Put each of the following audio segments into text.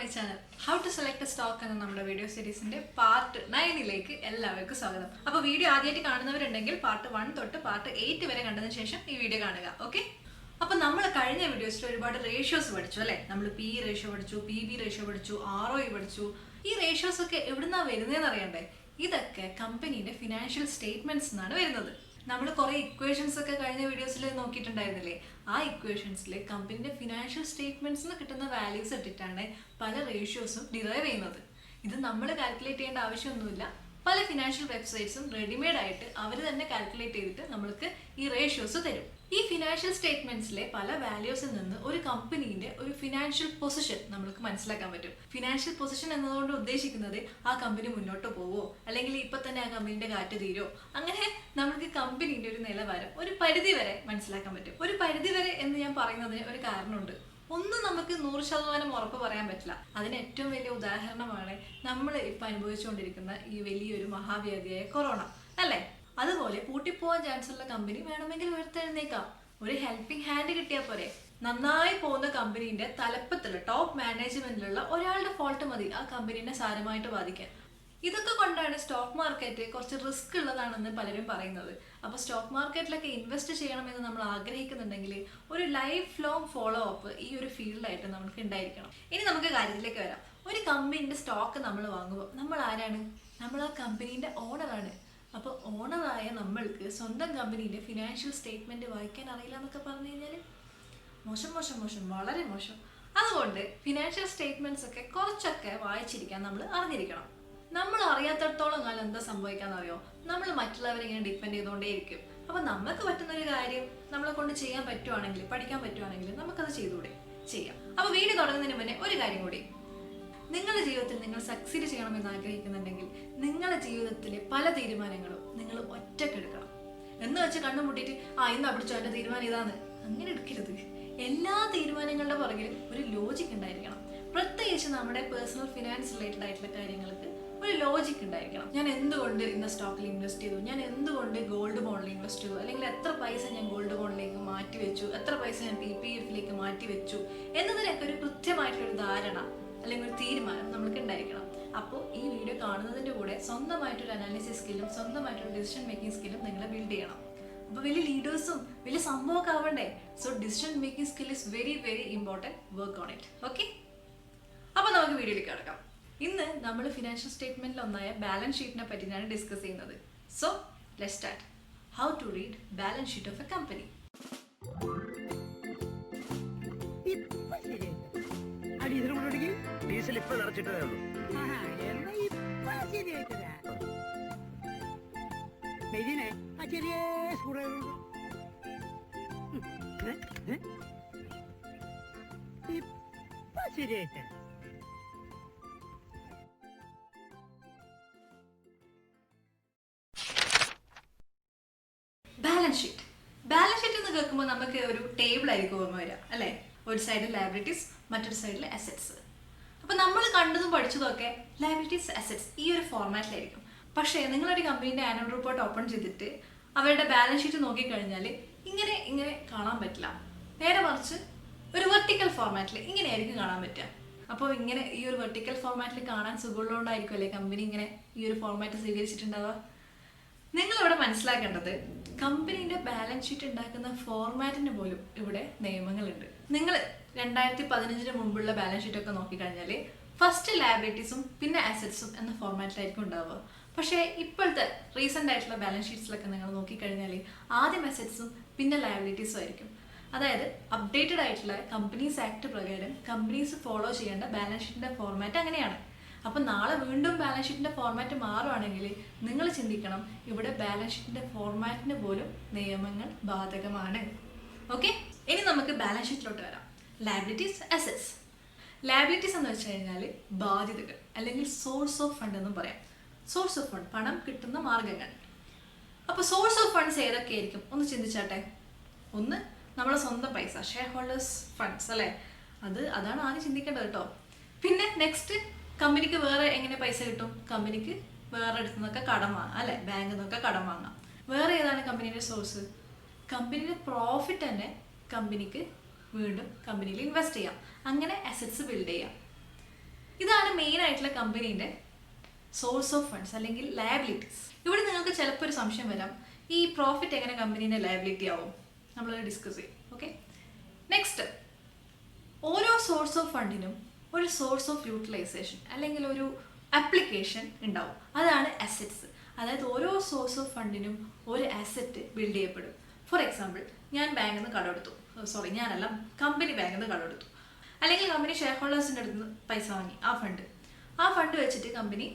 My channel how to select a stock എന്ന നമ്മുടെ video സീരീസിന്റെ പാർട്ട് 9ലേക്ക് എല്ലാവർക്കും സ്വാഗതം. അപ്പോൾ വീഡിയോ ആദ്യമായിട്ട് കാണുന്നവരുണ്ടെങ്കിൽ പാർട്ട് 1 തൊട്ട് പാർട്ട് 8 വരെ കണ്ടതിന് ശേഷം ഈ വീഡിയോ കാണുക. ഓക്കെ, അപ്പോൾ നമ്മൾ കഴിഞ്ഞ വീഡിയോസിൽ ഒരുപാട് റേഷ്യോസ് പഠിച്ചു അല്ലേ. നമ്മൾ പി റേഷ്യോ പഠിച്ചു, പി ബി റേഷ്യോ പഠിച്ചു, ROE പഠിച്ചു. ഈ റേഷ്യോസ് ഒക്കെ എവിടുന്നാ വരുന്നതെന്ന് അറിയണ്ടേ? ഇതൊക്കെ കമ്പനീന്റെ ഫിനാൻഷ്യൽ സ്റ്റേറ്റ്മെന്റ്സ് നിന്നാണ് വരുന്നത്. നമ്മൾ കുറേ ഇക്വേഷൻസ് ഒക്കെ കഴിഞ്ഞ വീഡിയോസിൽ നോക്കിയിട്ടുണ്ടായിരുന്നില്ലേ? ആ ഇക്വേഷൻസിൽ കമ്പനിയുടെ ഫിനാൻഷ്യൽ സ്റ്റേറ്റ്മെന്റ്സിന് കിട്ടുന്ന വാല്യൂസ് ഇട്ടിട്ടാണ് പല റേഷ്യോസും ഡിറൈവ് ചെയ്യുന്നത്. ഇത് നമ്മൾ കാൽക്കുലേറ്റ് ചെയ്യേണ്ട ആവശ്യമൊന്നുമില്ല. പല ഫിനാൻഷ്യൽ വെബ്സൈറ്റ്സും റെഡിമെയ്ഡ് ആയിട്ട് അവർ തന്നെ കാൽക്കുലേറ്റ് ചെയ്തിട്ട് നമ്മൾക്ക് ഈ റേഷ്യോസ് തരും. ഈ ഫിനാൻഷ്യൽ സ്റ്റേറ്റ്മെന്റ്സിലെ പല വാല്യൂസിൽ നിന്ന് ഒരു കമ്പനീന്റെ ഒരു ഫിനാൻഷ്യൽ പൊസിഷൻ നമുക്ക് മനസ്സിലാക്കാൻ പറ്റും. ഫിനാൻഷ്യൽ പൊസിഷൻ എന്നതുകൊണ്ട് ഉദ്ദേശിക്കുന്നത് ആ കമ്പനി മുന്നോട്ട് പോവോ, അല്ലെങ്കിൽ ഇപ്പൊ തന്നെ ആ കമ്പനീന്റെ കാറ്റ് തീരോ, അങ്ങനെ നമുക്ക് കമ്പനീന്റെ ഒരു നിലവാരം ഒരു പരിധി വരെ മനസ്സിലാക്കാൻ പറ്റും. ഒരു പരിധി വരെ എന്ന് ഞാൻ പറയുന്നതിന് ഒരു കാരണമുണ്ട്. ഒന്നും നമുക്ക് 100% ഉറപ്പ് പറയാൻ പറ്റില്ല. അതിന് ഏറ്റവും വലിയ ഉദാഹരണമാണ് നമ്മൾ ഇപ്പൊ അനുഭവിച്ചുകൊണ്ടിരിക്കുന്ന ഈ വലിയൊരു മഹാവ്യാധിയായ കൊറോണ അല്ലേ. അതുപോലെ പൂട്ടിപ്പോവാൻ ചാൻസ് ഉള്ള കമ്പനി വേണമെങ്കിൽ ഉയർത്തെഴുന്നേക്കാം. ഒരു ഹെൽപ്പിംഗ് ഹാൻഡ് കിട്ടിയാൽ പോരെ. നന്നായി പോകുന്ന കമ്പനീന്റെ തലപ്പത്തിലുള്ള ടോപ്പ് മാനേജ്മെന്റിലുള്ള ഒരാളുടെ ഫോൾട്ട് മതി ആ കമ്പനീനെ സാരമായിട്ട് ബാധിക്കാൻ. ഇതൊക്കെ കൊണ്ടാണ് സ്റ്റോക്ക് മാർക്കറ്റ് കുറച്ച് റിസ്ക് ഉള്ളതാണെന്ന് പലരും പറയുന്നത്. അപ്പോൾ സ്റ്റോക്ക് മാർക്കറ്റിലൊക്കെ ഇൻവെസ്റ്റ് ചെയ്യണമെന്ന് നമ്മൾ ആഗ്രഹിക്കുന്നുണ്ടെങ്കിൽ ഒരു ലൈഫ് ലോങ് ഫോളോ അപ്പ് ഈ ഒരു ഫീൽഡായിട്ട് നമുക്ക് ഉണ്ടായിരിക്കണം. ഇനി നമുക്ക് കാര്യത്തിലേക്ക് വരാം. ഒരു കമ്പനീന്റെ സ്റ്റോക്ക് നമ്മൾ വാങ്ങുമ്പോൾ നമ്മൾ ആരാണ്? നമ്മൾ ആ കമ്പനീന്റെ ഓണറാണ്. അപ്പോൾ ഓണറായ നമ്മൾക്ക് സ്വന്തം കമ്പനീന്റെ ഫിനാൻഷ്യൽ സ്റ്റേറ്റ്മെന്റ് വായിക്കാൻ അറിയില്ല എന്നൊക്കെ പറഞ്ഞു കഴിഞ്ഞാൽ മോശം മോശം മോശം, വളരെ മോശം. അതുകൊണ്ട് ഫിനാൻഷ്യൽ സ്റ്റേറ്റ്മെന്റ്സ് ഒക്കെ കുറച്ചൊക്കെ വായിച്ചിരിക്കാൻ നമ്മൾ അറിഞ്ഞിരിക്കണം. നമ്മൾ അറിയാത്തടത്തോളം കാലം എന്താ സംഭവിക്കാന്നറിയോ? നമ്മൾ മറ്റുള്ളവരെ ഇങ്ങനെ ഡിപ്പെൻഡ് ചെയ്തുകൊണ്ടേയിരിക്കും. അപ്പൊ നമുക്ക് പറ്റുന്ന ഒരു കാര്യം നമ്മളെ കൊണ്ട് ചെയ്യാൻ പറ്റുവാണെങ്കിൽ, പഠിക്കാൻ പറ്റുവാണെങ്കിൽ നമുക്കത് ചെയ്തുകൂടെ? ചെയ്യാം. അപ്പൊ വീഡിയോ തുടങ്ങുന്നതിന് മുന്നേ ഒരു കാര്യം കൂടി. നിങ്ങളുടെ ജീവിതത്തിൽ നിങ്ങൾ സക്സീഡ് ചെയ്യണമെന്ന് ആഗ്രഹിക്കുന്നുണ്ടെങ്കിൽ നിങ്ങളുടെ ജീവിതത്തിലെ പല തീരുമാനങ്ങളും നിങ്ങൾ ഒറ്റക്കെടുക്കണം. എന്ന് വെച്ച് കണ്ണുമുട്ടിയിട്ട് ഇന്ന് പിടിച്ചോ എന്റെ തീരുമാനം ഇതാണ്, അങ്ങനെ എടുക്കരുത്. എല്ലാ തീരുമാനങ്ങളുടെ പുറകിലും ഒരു ലോജിക് ഉണ്ടായിരിക്കണം. പ്രത്യേകിച്ച് നമ്മുടെ പേഴ്സണൽ ഫിനാൻസ് റിലേറ്റഡ് ആയിട്ടുള്ള കാര്യങ്ങൾക്ക് ഒരു ലോജിക് ഉണ്ടായിരിക്കണം. ഞാൻ എന്തുകൊണ്ട് ഇന്ന സ്റ്റോക്കിൽ ഇൻവെസ്റ്റ് ചെയ്തു, ഞാൻ എന്തുകൊണ്ട് ഗോൾഡ് ബോണ്ടിൽ ഇൻവെസ്റ്റ് ചെയ്തു, അല്ലെങ്കിൽ എത്ര പൈസ ഞാൻ ഗോൾഡ് ബോണ്ടിലേക്ക് മാറ്റി വെച്ചു, എത്ര പൈസ ഞാൻ PPF മാറ്റി വെച്ചു എന്നതിനൊക്കെ ഒരു കൃത്യമായിട്ടൊരു ധാരണ അല്ലെങ്കിൽ ഒരു തീരുമാനം നമുക്ക് ഉണ്ടായിരിക്കണം. അപ്പോൾ ഈ വീഡിയോ കാണുന്നതിൻ്റെ കൂടെ സ്വന്തമായിട്ടൊരു അനാലിസിസ് സ്കില്ലും സ്വന്തമായിട്ടൊരു ഡിസിഷൻ മേക്കിംഗ് സ്കില്ലും നിങ്ങൾ ബിൽഡ് ചെയ്യണം. അപ്പോൾ വലിയ ലീഡേഴ്സും വലിയ സംഭവമൊക്കെ ആവണ്ടേ. So decision making skill is very very important. Work on it. Okay, അപ്പോൾ നമുക്ക് വീഡിയോയിലേക്ക് കിടക്കാം. ഇന്ന് നമ്മൾ ഫിനാൻഷ്യൽ സ്റ്റേറ്റ്മെന്റിൽ ഒന്നായ ബാലൻസ് ഷീറ്റിനെ പറ്റിയാണ് ഡിസ്കസ് ചെയ്യുന്നത്. So let's start. How to read balance sheet of a company. Balance sheet. Balance sheet എന്ന് കേൾക്കുമ്പോൾ നമുക്ക് ഒരു ടേബിൾ ആയിരിക്കും ഓർമ്മ വരിക അല്ലേ. ഒരു സൈഡിൽ ലയബിലിറ്റീസ്, മറ്റൊരു സൈഡിൽ അസറ്റ്സ്. അപ്പോൾ നമ്മൾ കണ്ടതും പഠിച്ചതൊക്കെ ലയബിലിറ്റീസ്, അസറ്റ്സ് ഈ ഒരു ഫോർമാറ്റിലായിരിക്കും. പക്ഷേ നിങ്ങളൊരു കമ്പനീൻ്റെ ആനുവൽ റിപ്പോർട്ട് ഓപ്പൺ ചെയ്തിട്ട് അവരുടെ ബാലൻസ് ഷീറ്റ് നോക്കിക്കഴിഞ്ഞാൽ ഇങ്ങനെ ഇങ്ങനെ കാണാൻ പറ്റില്ല. നേരെ മറിച്ച് ഒരു വെർട്ടിക്കൽ ഫോർമാറ്റിൽ ഇങ്ങനെയായിരിക്കും കാണാൻ പറ്റുക. അപ്പോൾ ഇങ്ങനെ ഈ ഒരു വെർട്ടിക്കൽ ഫോർമാറ്റിൽ കാണാൻ സുഖമുള്ളതുകൊണ്ടായിരിക്കും അല്ലേ കമ്പനി ഇങ്ങനെ ഈ ഒരു ഫോർമാറ്റ് സ്വീകരിച്ചിട്ടുണ്ടാവുക. നിങ്ങളിവിടെ മനസ്സിലാക്കേണ്ടത് കമ്പനീൻ്റെ ബാലൻസ് ഷീറ്റ് ഉണ്ടാക്കുന്ന ഫോർമാറ്റിന് പോലും ഇവിടെ നിയമങ്ങളുണ്ട്. നിങ്ങൾ 2015 മുമ്പുള്ള ബാലൻസ് ഷീറ്റ് ഒക്കെ നോക്കിക്കഴിഞ്ഞാൽ ഫസ്റ്റ് ലയബിലിറ്റീസും പിന്നെ അസറ്റ്സും എന്ന ഫോർമാറ്റിലായിരിക്കും ഉണ്ടാവുക. പക്ഷേ ഇപ്പോഴത്തെ റീസെൻ്റ് ആയിട്ടുള്ള ബാലൻസ് ഷീറ്റ്സിലൊക്കെ നിങ്ങൾ നോക്കിക്കഴിഞ്ഞാൽ ആദ്യം അസറ്റ്സും പിന്നെ ലയബിലിറ്റീസും ആയിരിക്കും. അതായത് അപ്ഡേറ്റഡ് ആയിട്ടുള്ള കമ്പനീസ് ആക്ട് പ്രകാരം കമ്പനീസ് ഫോളോ ചെയ്യേണ്ട ബാലൻസ് ഷീറ്റിൻ്റെ ഫോർമാറ്റ് അങ്ങനെയാണ്. അപ്പം നാളെ വീണ്ടും ബാലൻസ് ഷീറ്റിൻ്റെ ഫോർമാറ്റ് മാറുവാണെങ്കിൽ നിങ്ങൾ ചിന്തിക്കണം, ഇവിടെ ബാലൻസ് ഷീറ്റിൻ്റെ ഫോർമാറ്റിന് പോലും നിയമങ്ങൾ ബാധകമാണ്. ഓക്കെ, ഇനി നമുക്ക് ബാലൻസ് ഷീറ്റിലോട്ട് വരാം. Liabilities, assets. ലയബിലിറ്റീസ് എന്ന് വെച്ച് കഴിഞ്ഞാൽ ബാധ്യതകൾ അല്ലെങ്കിൽ സോഴ്സ് ഓഫ് ഫണ്ട് എന്നും പറയാം. സോഴ്സ് ഓഫ് ഫണ്ട്, പണം കിട്ടുന്ന മാർഗങ്ങൾ. അപ്പോൾ സോഴ്സ് ഓഫ് ഫണ്ട്സ് ഏതൊക്കെയായിരിക്കും ഒന്ന് ചിന്തിച്ചാട്ടെ. ഒന്ന് നമ്മുടെ സ്വന്തം പൈസ, ഷെയർ ഹോൾഡേഴ്സ് ഫണ്ട്സ് അല്ലേ, അതാണ് ആദ്യം ചിന്തിക്കേണ്ടത് കേട്ടോ. പിന്നെ നെക്സ്റ്റ് കമ്പനിക്ക് വേറെ എങ്ങനെ പൈസ കിട്ടും? കമ്പനിക്ക് വേറെ അടുത്ത് നിന്നൊക്കെ കടം വാങ്ങാം അല്ലേ, ബാങ്കിൽ നിന്നൊക്കെ കടം വാങ്ങാം. വേറെ ഏതാണ് കമ്പനിയുടെ സോഴ്സ്? കമ്പനിയുടെ പ്രോഫിറ്റ് തന്നെ കമ്പനിക്ക് വീണ്ടും കമ്പനിയിൽ ഇൻവെസ്റ്റ് ചെയ്യാം. അങ്ങനെ അസറ്റ്സ് ബിൽഡ് ചെയ്യാം. ഇതാണ് മെയിൻ ആയിട്ടുള്ള കമ്പനീൻ്റെ സോഴ്സ് ഓഫ് ഫണ്ട്സ് അല്ലെങ്കിൽ ലയബിലിറ്റീസ്. ഇവിടെ നിങ്ങൾക്ക് ചിലപ്പോൾ ഒരു സംശയം വരാം, ഈ പ്രോഫിറ്റ് എങ്ങനെ കമ്പനീൻ്റെ ലയബിലിറ്റി ആവും? നമ്മൾ ഡിസ്കസ് ചെയ്യും. ഓക്കെ, നെക്സ്റ്റ്, ഓരോ സോഴ്സ് ഓഫ് ഫണ്ടിനും ഒരു സോഴ്സ് ഓഫ് യൂട്ടിലൈസേഷൻ അല്ലെങ്കിൽ ഒരു അപ്ലിക്കേഷൻ ഉണ്ടാവും. അതാണ് അസറ്റ്സ്. അതായത് ഓരോ സോഴ്സ് ഓഫ് ഫണ്ടിനും ഒരു അസറ്റ് ബിൽഡ് ചെയ്യപ്പെടും. ഫോർ എക്സാമ്പിൾ, ഞാൻ ബാങ്കിൽ നിന്ന് കടമെടുത്തു, ഞാനല്ല, കമ്പനി ബാങ്കിൽ നിന്ന് കടമെടുത്തു, അല്ലെങ്കിൽ കമ്പനി ഷെയർ ഹോൾഡേഴ്സിൻ്റെ അടുത്ത് നിന്ന് പൈസ വാങ്ങി. ആ ഫണ്ട് വെച്ചിട്ട് കമ്പനി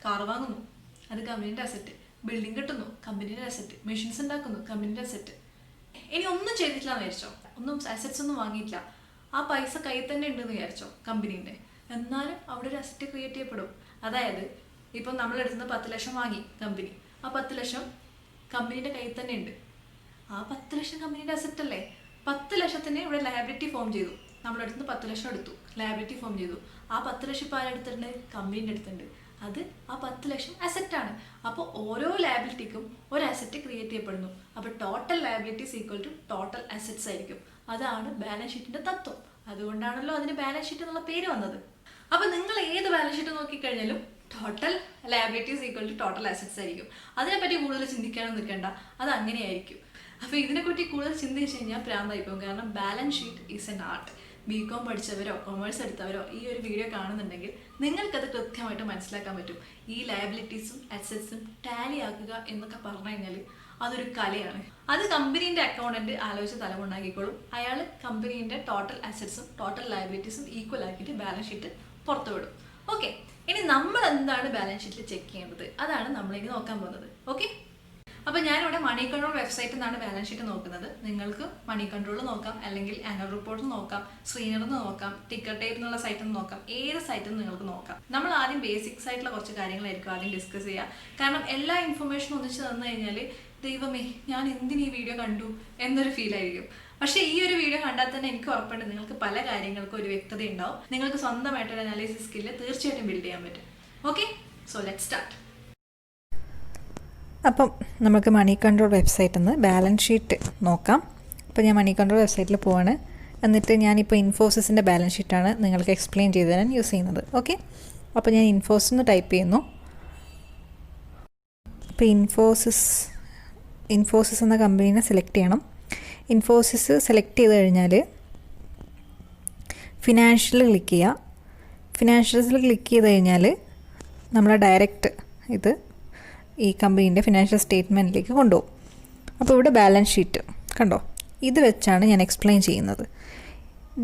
കാർ വാങ്ങുന്നു, അത് കമ്പനീൻ്റെ അസറ്റ്. ബിൽഡിംഗ് കിട്ടുന്നു, കമ്പനീൻ്റെ അസറ്റ്. മെഷീൻസ് ഉണ്ടാക്കുന്നു, കമ്പനീൻ്റെ അസറ്റ്. ഇനി ഒന്നും ചെയ്തിട്ടില്ല എന്ന് വിചാരിച്ചോ, അസറ്റ്സ് ഒന്നും വാങ്ങിയിട്ടില്ല, ആ പൈസ കയ്യിൽ തന്നെ ഉണ്ടെന്ന് വിചാരിച്ചോ കമ്പനീൻ്റെ, എന്നാലും അവിടെ ഒരു അസറ്റ് ക്രിയേറ്റ് ചെയ്യപ്പെടും. അതായത് ഇപ്പം നമ്മളെടുത്തുനിന്ന് 10 ലക്ഷം വാങ്ങി കമ്പനി, ആ 10 ലക്ഷം കമ്പനീൻ്റെ കയ്യിൽ തന്നെ ഉണ്ട്. ആ 10 ലക്ഷം കമ്പനീൻ്റെ അസറ്റ് അല്ലേ? 10 ലക്ഷത്തിന് ഇവിടെ ലയബിലിറ്റി ഫോം ചെയ്തു. നമ്മളെടുത്ത് 10 ലക്ഷം എടുത്തു, ലയബിലിറ്റി ഫോം ചെയ്തു. ആ 10 ലക്ഷം ഇപ്പോൾ ആരെടുത്തിട്ടുണ്ട്? കമ്പനീൻ്റെ അടുത്തുണ്ട്. അത് ആ 10 ലക്ഷം അസറ്റാണ്. അപ്പോൾ ഓരോ ലയബിലിറ്റിക്കും ഒരു അസറ്റ് ക്രിയേറ്റ് ചെയ്യപ്പെടുന്നു. അപ്പോൾ total liabilities equal to total assets ആയിരിക്കും. അതാണ് ബാലൻസ് ഷീറ്റിൻ്റെ തത്വം. അതുകൊണ്ടാണല്ലോ അതിന് ബാലൻസ് ഷീറ്റ് എന്നുള്ള പേര് വന്നത്. അപ്പോൾ നിങ്ങൾ ഏത് ബാലൻസ് ഷീറ്റ് നോക്കിക്കഴിഞ്ഞാലും total liabilities equal to total assets ആയിരിക്കും. അതിനെപ്പറ്റി കൂടുതൽ ചിന്തിക്കാനും നിൽക്കേണ്ട, അത് അങ്ങനെയായിരിക്കും. അപ്പോൾ ഇതിനെപ്പറ്റി കൂടുതൽ ചിന്തിച്ച് കഴിഞ്ഞാൽ പ്രാന്തായി പോകും. കാരണം balance sheet is an art. BCom പഠിച്ചവരോ കൊമേഴ്സ് എടുത്തവരോ ഈ ഒരു വീഡിയോ കാണുന്നുണ്ടെങ്കിൽ നിങ്ങൾക്കത് കൃത്യമായിട്ട് മനസ്സിലാക്കാൻ പറ്റും. ഈ ലയബിലിറ്റീസും അസറ്റ്സും ടാലി ആക്കുക എന്നൊക്കെ പറഞ്ഞു കഴിഞ്ഞാൽ അതൊരു കലയാണ്. അത് കമ്പനീൻ്റെ അക്കൗണ്ടന്റ് ആലോചിച്ച് തലമുണ്ടാക്കിക്കോളും. അയാൾ കമ്പനീൻ്റെ ടോട്ടൽ അസറ്റ്സും ടോട്ടൽ ലയബിലിറ്റീസും ഈക്വൽ ആക്കിയിട്ട് ബാലൻസ് ഷീറ്റ് പുറത്തു വിടും. ഓക്കെ, ഇനി നമ്മൾ എന്താണ് ബാലൻസ് ഷീറ്റിൽ ചെക്ക് ചെയ്യേണ്ടത്? അതാണ് നമ്മളിനി നോക്കാൻ പോകുന്നത്. ഓക്കെ, അപ്പോൾ ഞാനിവിടെ മണി കൺട്രോൾ വെബ്സൈറ്റിൽ നിന്നാണ് ബാലൻസ് ഷീറ്റ് നോക്കുന്നത്. നിങ്ങൾക്ക് മണി കൺട്രോൾ നോക്കാം, അല്ലെങ്കിൽ ആനുവൽ റിപ്പോർട്ട് നോക്കാം, ശ്രീനറിൽ നിന്ന് നോക്കാം, ടിക്കർ ടൈപ്പ് എന്നുള്ള സൈറ്റിൽ നിന്ന് നോക്കാം, ഏത് സൈറ്റിൽ നിന്ന് നിങ്ങൾക്ക് നോക്കാം. നമ്മൾ ആദ്യം ബേസിക്സ് ആയിട്ടുള്ള കുറച്ച് കാര്യങ്ങളായിരിക്കും ആദ്യം ഡിസ്കസ് ചെയ്യുക. കാരണം എല്ലാ ഇൻഫർമേഷനും ഒന്നിച്ച് തന്നു കഴിഞ്ഞാൽ ദൈവമേ ഞാൻ എന്തിന് ഈ വീഡിയോ കണ്ടു എന്നൊരു ഫീൽ ആയിരിക്കും. പക്ഷേ ഈ ഒരു വീഡിയോ കണ്ടാൽ തന്നെ എനിക്ക് ഉറപ്പുണ്ട് നിങ്ങൾക്ക് പല കാര്യങ്ങൾക്കും ഒരു വ്യക്തത ഉണ്ടാവും. നിങ്ങൾക്ക് സ്വന്തമായിട്ടൊരു അനാലിസിസ് സ്കില്ല് തീർച്ചയായിട്ടും ബിൽഡ് ചെയ്യാൻ പറ്റും. Okay, so let's start. അപ്പം നമുക്ക് മണി കൺട്രോൾ വെബ്സൈറ്റിൽ നിന്ന് ബാലൻസ് ഷീറ്റ് നോക്കാം. അപ്പോൾ ഞാൻ മണി കൺട്രോൾ വെബ്സൈറ്റിൽ പോവാണ്. എന്നിട്ട് ഞാനിപ്പോൾ ഇൻഫോസിസിൻ്റെ ബാലൻസ് ഷീറ്റാണ് നിങ്ങൾക്ക് എക്സ്പ്ലെയിൻ ചെയ്ത് തരാൻ യൂസ് ചെയ്യുന്നത്. ഓക്കെ, അപ്പോൾ ഞാൻ ഇൻഫോസിസ് എന്ന് ടൈപ്പ് ചെയ്യുന്നു. അപ്പോൾ ഇൻഫോസിസ് എന്ന കമ്പനീനെ സെലക്ട് ചെയ്യണം. ഇൻഫോസിസ് സെലക്ട് ചെയ്ത് കഴിഞ്ഞാൽ ഫിനാൻഷ്യൽ ക്ലിക്ക് ചെയ്യുക. ഫിനാൻഷ്യൽസിൽ ക്ലിക്ക് ചെയ്ത് കഴിഞ്ഞാൽ നമ്മളെ ഡയറക്റ്റ് ഇത് ഈ കമ്പനീൻ്റെ ഫിനാൻഷ്യൽ സ്റ്റേറ്റ്മെൻറ്റിലേക്ക് കൊണ്ടുപോകും. അപ്പോൾ ഇവിടെ ബാലൻസ് ഷീറ്റ് കണ്ടോ, ഇത് വെച്ചാണ് ഞാൻ എക്സ്പ്ലെയിൻ ചെയ്യുന്നത്.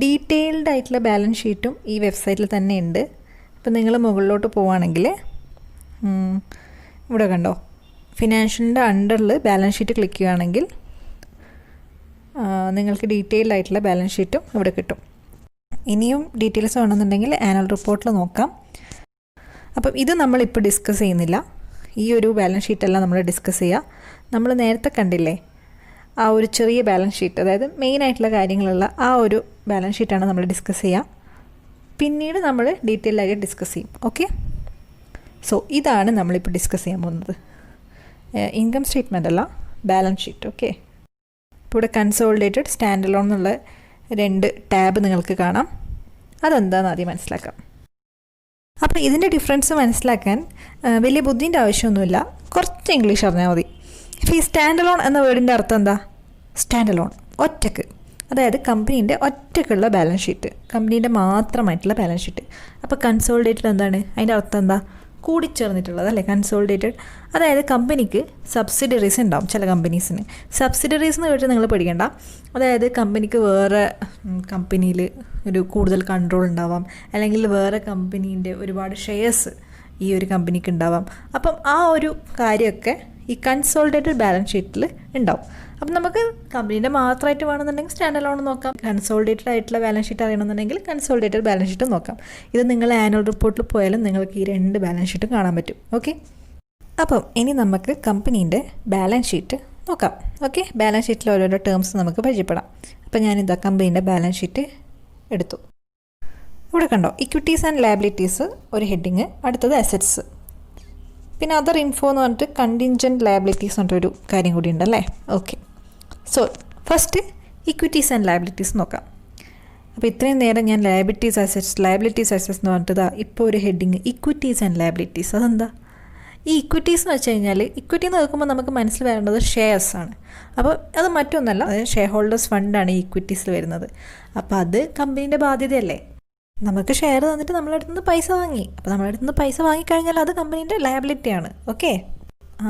ഡീറ്റെയിൽഡ് ആയിട്ടുള്ള ബാലൻസ് ഷീറ്റും ഈ വെബ്സൈറ്റിൽ തന്നെ ഉണ്ട്. അപ്പോൾ നിങ്ങൾ മുകളിലോട്ട് പോവുകയാണെങ്കിൽ ഇവിടെ കണ്ടോ, ഫിനാൻഷ്യലിൻ്റെ അണ്ടറിൽ ബാലൻസ് ഷീറ്റ് ക്ലിക്ക് ചെയ്യുകയാണെങ്കിൽ നിങ്ങൾക്ക് ഡീറ്റെയിൽഡ് ആയിട്ടുള്ള ബാലൻസ് ഷീറ്റും ഇവിടെ കിട്ടും. ഇനിയും ഡീറ്റെയിൽസ് വേണമെന്നുണ്ടെങ്കിൽ ആനുവൽ റിപ്പോർട്ടിൽ നോക്കാം. അപ്പം ഇത് നമ്മളിപ്പോൾ ഡിസ്കസ് ചെയ്യുന്നില്ല. ഈ ഒരു ബാലൻസ് ഷീറ്റെല്ലാം നമ്മൾ ഡിസ്കസ് ചെയ്യുക. നമ്മൾ നേരത്തെ കണ്ടില്ലേ ആ ഒരു ചെറിയ ബാലൻസ് ഷീറ്റ്, അതായത് മെയിൻ ആയിട്ടുള്ള കാര്യങ്ങളുള്ള ആ ഒരു ബാലൻസ് ഷീറ്റാണ് നമ്മൾ ഡിസ്കസ് ചെയ്യുക. പിന്നീട് നമ്മൾ ഡീറ്റെയിൽ ആയിട്ട് ഡിസ്കസ് ചെയ്യും. ഓക്കെ, സോ ഇതാണ് നമ്മളിപ്പോൾ ഡിസ്കസ് ചെയ്യാൻ പോകുന്നത്. ഇൻകം സ്റ്റേറ്റ്മെൻ്റ് അല്ല, ബാലൻസ് ഷീറ്റ്. ഓക്കെ, ഇപ്പോൾ ഇവിടെ കൺസോളിഡേറ്റഡ്, സ്റ്റാൻഡ് അലോൺ എന്നുള്ള 2 ടാബ് നിങ്ങൾക്ക് കാണാം. അതെന്താണെന്ന് ആദ്യം മനസ്സിലാക്കാം. അപ്പോൾ ഇതിൻ്റെ ഡിഫറൻസ് മനസ്സിലാക്കാൻ വലിയ ബുദ്ധിൻ്റെ ആവശ്യമൊന്നുമില്ല, കുറച്ച് ഇംഗ്ലീഷ് അറിഞ്ഞാൽ മതി. ഇപ്പോൾ ഈ സ്റ്റാൻഡ് അലോൺ എന്ന വേർഡിൻ്റെ അർത്ഥം എന്താ? സ്റ്റാൻഡ് അലോൺ, ഒറ്റക്ക്. അതായത് കമ്പനീൻ്റെ ഒറ്റക്കുള്ള ബാലൻസ് ഷീറ്റ്, കമ്പനീൻ്റെ മാത്രമായിട്ടുള്ള ബാലൻസ് ഷീറ്റ്. അപ്പോൾ കൺസോളിഡേറ്റഡ് എന്താണ്? അതിൻ്റെ അർത്ഥം എന്താ? കൂടിച്ചേർന്നിട്ടുള്ളത് അല്ലേ, കൺസോളിഡേറ്റഡ്. അതായത് കമ്പനിക്ക് സബ്സിഡറീസ് ഉണ്ടാവും. ചില കമ്പനീസിന് സബ്സിഡറീസ് എന്ന് കേട്ട് നിങ്ങൾ പഠിക്കേണ്ട. അതായത് കമ്പനിക്ക് വേറെ കമ്പനിയിൽ ഒരു കൂടുതൽ കൺട്രോൾ ഉണ്ടാവാം, അല്ലെങ്കിൽ വേറെ കമ്പനീൻ്റെ ഒരുപാട് ഷെയർസ് ഈ ഒരു കമ്പനിക്ക് ഉണ്ടാവാം. അപ്പം ആ ഒരു കാര്യമൊക്കെ ഈ കൺസോളിഡേറ്റഡ് ബാലൻസ് ഷീറ്റിൽ ഉണ്ടാവും. അപ്പം നമുക്ക് കമ്പനീൻ്റെ മാത്രമായിട്ട് വേണമെന്നുണ്ടെങ്കിൽ സ്റ്റാൻഡ് അലോൺ നോക്കാം. കൺസോളിഡേറ്റഡ് ആയിട്ടുള്ള ബാലൻസ് ഷീറ്റ് അറിയണമെന്നുണ്ടെങ്കിൽ കൺസോളിഡേറ്റഡ് ബാലൻസ് ഷീറ്റ് നോക്കാം. ഇത് നിങ്ങൾ ആനുവൽ റിപ്പോർട്ടിൽ പോയാലും നിങ്ങൾക്ക് ഈ 2 ബാലൻസ് ഷീറ്റും കാണാൻ പറ്റും. ഓക്കെ, അപ്പം ഇനി നമുക്ക് കമ്പനീൻ്റെ ബാലൻസ് ഷീറ്റ് നോക്കാം. ഓക്കെ, ബാലൻസ് ഷീറ്റിൽ ഓരോരോ ടേംസ് നമുക്ക് പരിചയപ്പെടാം. അപ്പോൾ ഞാനിതാ കമ്പനീൻ്റെ ബാലൻസ് ഷീറ്റ് എടുത്തു. ഇവിടെ കണ്ടോ, ഇക്വിറ്റീസ് ആൻഡ് ലയബിലിറ്റീസ് ഒരു ഹെഡിങ്, അടുത്തത് അസറ്റ്സ്, പിന്നെ അതർ ഇൻഫോ എന്ന് പറഞ്ഞിട്ട് കണ്ടിൻജൻറ്റ് ലയബിലിറ്റീസ് പറഞ്ഞിട്ടൊരു കാര്യം കൂടി ഉണ്ടല്ലേ. Okay, so first equities and liabilities നോക്കാം. അപ്പോൾ ഇത്രയും നേരം ഞാൻ ലയബിലിറ്റീസ് അസറ്റ്സ് എന്ന് പറഞ്ഞിട്ട് ഇപ്പോൾ ഒരു ഹെഡിങ് ഇക്വിറ്റീസ് ആൻഡ് ലയബിലിറ്റീസ്. അതെന്താ ഈ ഇക്വിറ്റീസ് എന്ന് വെച്ച് കഴിഞ്ഞാൽ, ഇക്വിറ്റി എന്ന് കേൾക്കുമ്പോൾ നമുക്ക് മനസ്സിൽ വരേണ്ടത് ഷെയർസ് ആണ്. അപ്പോൾ അത് മറ്റൊന്നല്ല, അതായത് ഷെയർ ഹോൾഡേഴ്സ് ഫണ്ടാണ് ഈ ഇക്വിറ്റീസിൽ വരുന്നത്. അപ്പോൾ അത് കമ്പനീൻ്റെ ബാധ്യതയല്ലേ. നമുക്ക് ഷെയർ തന്നിട്ട് നമ്മളടുത്ത് നിന്ന് പൈസ വാങ്ങി, അപ്പോൾ നമ്മളടുത്ത് നിന്ന് പൈസ വാങ്ങിക്കഴിഞ്ഞാൽ അത് കമ്പനീൻ്റെ ലയബിലിറ്റിയാണ്. ഓക്കെ,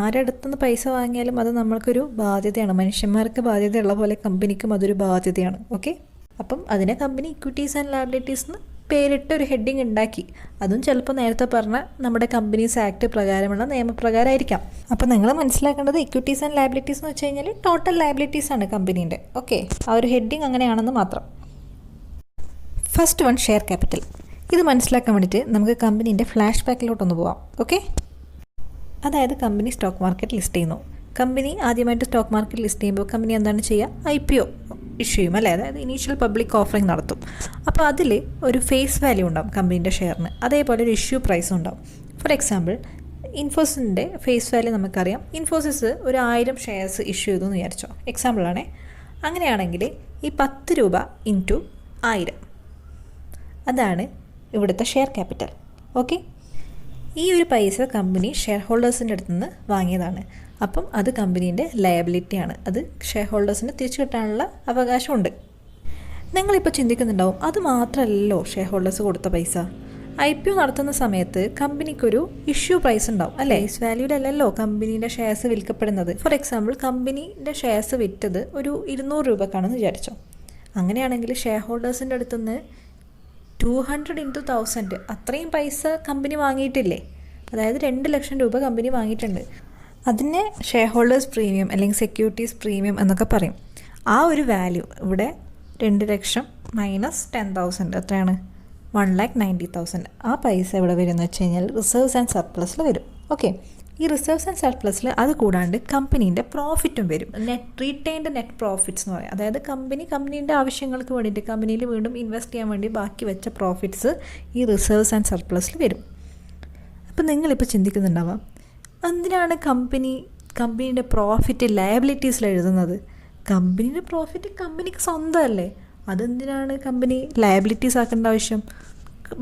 ആരടുത്ത് നിന്ന് പൈസ വാങ്ങിയാലും അത് നമ്മൾക്കൊരു ബാധ്യതയാണ്. മനുഷ്യന്മാർക്ക് ബാധ്യതയുള്ള പോലെ കമ്പനിക്കും അതൊരു ബാധ്യതയാണ്. ഓക്കെ, അപ്പം അതിനെ കമ്പനി ഇക്വിറ്റീസ് ആൻഡ് ലയബിലിറ്റീസ് എന്ന് പേരിട്ട് ഒരു ഹെഡിങ് ഉണ്ടാക്കി. അതും ചിലപ്പോൾ നേരത്തെ പറഞ്ഞ നമ്മുടെ കമ്പനീസ് ആക്ട് പ്രകാരമുള്ള നിയമപ്രകാരമായിരിക്കാം. അപ്പോൾ നിങ്ങൾ മനസ്സിലാക്കേണ്ടത് ഇക്വിറ്റീസ് ആൻഡ് ലയബിലിറ്റീസ് എന്ന് വെച്ച് കഴിഞ്ഞാൽ ടോട്ടൽ ലയബിലിറ്റീസ് ആണ് കമ്പനീൻ്റെ. ഓക്കെ, ആ ഒരു ഹെഡിങ് അങ്ങനെയാണെന്ന് മാത്രം. First one, share capital. ഇത് മനസ്സിലാക്കാൻ വേണ്ടിയിട്ട് നമുക്ക് കമ്പനീൻ്റെ ഫ്ലാഷ് ബാക്കിലോട്ടൊന്ന് പോവാം. ഓക്കെ, അതായത് കമ്പനി സ്റ്റോക്ക് മാർക്കറ്റ് ലിസ്റ്റ് ചെയ്യുന്നു. കമ്പനി ആദ്യമായിട്ട് സ്റ്റോക്ക് മാർക്കറ്റ് ലിസ്റ്റ് ചെയ്യുമ്പോൾ കമ്പനി എന്താണ് ചെയ്യുക? IPO ഇഷ്യൂ ചെയ്യും അല്ലേ, അതായത് ഇനീഷ്യൽ പബ്ലിക് ഓഫറിംഗ് നടത്തും. അപ്പോൾ അതിൽ ഒരു ഫേസ് വാല്യൂ ഉണ്ടാവും കമ്പനീൻ്റെ ഷെയറിന്, അതേപോലെ ഒരു ഇഷ്യൂ പ്രൈസും ഉണ്ടാവും. ഫോർ എക്സാമ്പിൾ, ഇൻഫോസിൻ്റെ ഫേസ് വാല്യൂ നമുക്കറിയാം. ഇൻഫോസിസ് ഒരു 1000 ഷെയർസ് ഇഷ്യൂ ചെയ്തു എന്ന് വിചാരിച്ചോ, എക്സാമ്പിളാണേ. അങ്ങനെയാണെങ്കിൽ ഈ 10 രൂപ ഇൻറ്റു 1000, അതാണ് ഇവിടുത്തെ ഷെയർ ക്യാപിറ്റൽ. ഓക്കെ, ഈ ഒരു പൈസ കമ്പനി ഷെയർ ഹോൾഡേഴ്സിൻ്റെ അടുത്ത് നിന്ന് വാങ്ങിയതാണ്. അപ്പം അത് കമ്പനീൻ്റെ ലയബിലിറ്റിയാണ്. അത് ഷെയർ ഹോൾഡേഴ്സിന് തിരിച്ചു കിട്ടാനുള്ള അവകാശമുണ്ട്. നിങ്ങളിപ്പോൾ ചിന്തിക്കുന്നുണ്ടാവും, അത് മാത്രമല്ലല്ലോ ഷെയർ ഹോൾഡേഴ്സ് കൊടുത്ത പൈസ. IPO നടത്തുന്ന സമയത്ത് കമ്പനിക്കൊരു ഇഷ്യൂ പ്രൈസ് ഉണ്ടാവും അല്ലേ, ഫേസ് വാല്യൂലല്ലോ കമ്പനീൻ്റെ ഷെയർസ് വിൽക്കപ്പെടുന്നത്. ഫോർ എക്സാമ്പിൾ, കമ്പനീൻ്റെ ഷെയർസ് വിറ്റത് ഒരു 200 രൂപക്കാണെന്ന് വിചാരിച്ചോ. അങ്ങനെയാണെങ്കിൽ ഷെയർ ഹോൾഡേഴ്സിൻ്റെ അടുത്തുനിന്ന് 200 × 1000 അത്രയും പൈസ കമ്പനി വാങ്ങിയിട്ടില്ലേ. അതായത് 2 ലക്ഷം രൂപ കമ്പനി വാങ്ങിയിട്ടുണ്ട്. അതിനെ ഷെയർ ഹോൾഡേഴ്സ് പ്രീമിയം അല്ലെങ്കിൽ സെക്യൂരിറ്റീസ് പ്രീമിയം എന്നൊക്കെ പറയും. ആ ഒരു വാല്യൂ ഇവിടെ 2 ലക്ഷം മൈനസ് 10,000 എത്രയാണ്? 1,90,000. ആ പൈസ ഇവിടെ വരുമെന്ന് വെച്ച് കഴിഞ്ഞാൽ റിസർവ്സ് ആൻഡ് സർപ്ലസിൽ വരും. ഓക്കെ, ഈ റിസർവ്സ് ആൻഡ് സർപ്ലസിൽ അത് കൂടാണ്ട് കമ്പനീൻ്റെ പ്രോഫിറ്റും വരും. റീറ്റെയിൻഡ് നെറ്റ് പ്രോഫിറ്റ്സ് എന്ന് പറയും. അതായത് കമ്പനീൻ്റെ ആവശ്യങ്ങൾക്ക് വേണ്ടിയിട്ട് കമ്പനിയിൽ വീണ്ടും ഇൻവെസ്റ്റ് ചെയ്യാൻ വേണ്ടി ബാക്കി വെച്ച പ്രോഫിറ്റ്സ് ഈ റിസർവ്സ് ആൻഡ് സർപ്ലസിൽ വരും. അപ്പോൾ നിങ്ങളിപ്പോൾ ചിന്തിക്കുന്നുണ്ടാവാം, എന്തിനാണ് കമ്പനീൻ്റെ പ്രോഫിറ്റ് ലയബിലിറ്റീസിൽ എഴുതുന്നത്? കമ്പനീൻ്റെ പ്രോഫിറ്റ് കമ്പനിക്ക് സ്വന്തമല്ലേ, അതെന്തിനാണ് കമ്പനി ലയബിലിറ്റീസ് ആക്കേണ്ട ആവശ്യം,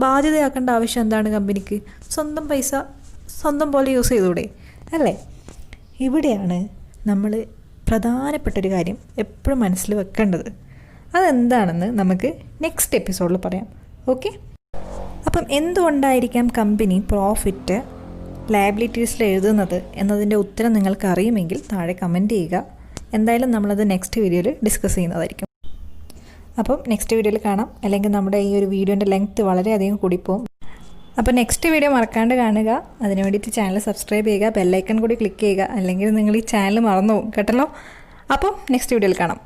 ബാധ്യതയാക്കേണ്ട ആവശ്യം എന്താണ് കമ്പനിക്ക്? സ്വന്തം പൈസ സ്വന്തം പോലെ യൂസ് ചെയ്തൂടെ അല്ലേ? ഇവിടെയാണ് നമ്മൾ പ്രധാനപ്പെട്ടൊരു കാര്യം എപ്പോഴും മനസ്സിൽ വെക്കേണ്ടത്. അതെന്താണെന്ന് നമുക്ക് നെക്സ്റ്റ് എപ്പിസോഡിൽ പറയാം. ഓക്കെ, അപ്പം എന്തുകൊണ്ടായിരിക്കാം കമ്പനി പ്രോഫിറ്റ് ലയബിലിറ്റീസിൽ എഴുതുന്നത് എന്നതിൻ്റെ ഉത്തരം നിങ്ങൾക്ക് അറിയുമെങ്കിൽ താഴെ കമൻറ്റ് ചെയ്യുക. എന്തായാലും നമ്മളത് നെക്സ്റ്റ് വീഡിയോയിൽ ഡിസ്കസ് ചെയ്യുന്നതായിരിക്കും. അപ്പം നെക്സ്റ്റ് വീഡിയോയിൽ കാണാം. അല്ലെങ്കിൽ നമ്മുടെ ഈ ഒരു വീഡിയോൻ്റെ ലെങ്ത്ത് വളരെയധികം കൂടിപ്പോവും. അപ്പോൾ നെക്സ്റ്റ് വീഡിയോ മറക്കാണ്ട് കാണുക. അതിന് വേണ്ടിയിട്ട് ചാനൽ സബ്സ്ക്രൈബ് ചെയ്യുക, ബെല്ലൈക്കൺ കൂടി ക്ലിക്ക് ചെയ്യുക, അല്ലെങ്കിൽ നിങ്ങൾ ഈ ചാനൽ മറന്നു പോകും കേട്ടല്ലോ. അപ്പം നെക്സ്റ്റ് വീഡിയോയിൽ കാണാം.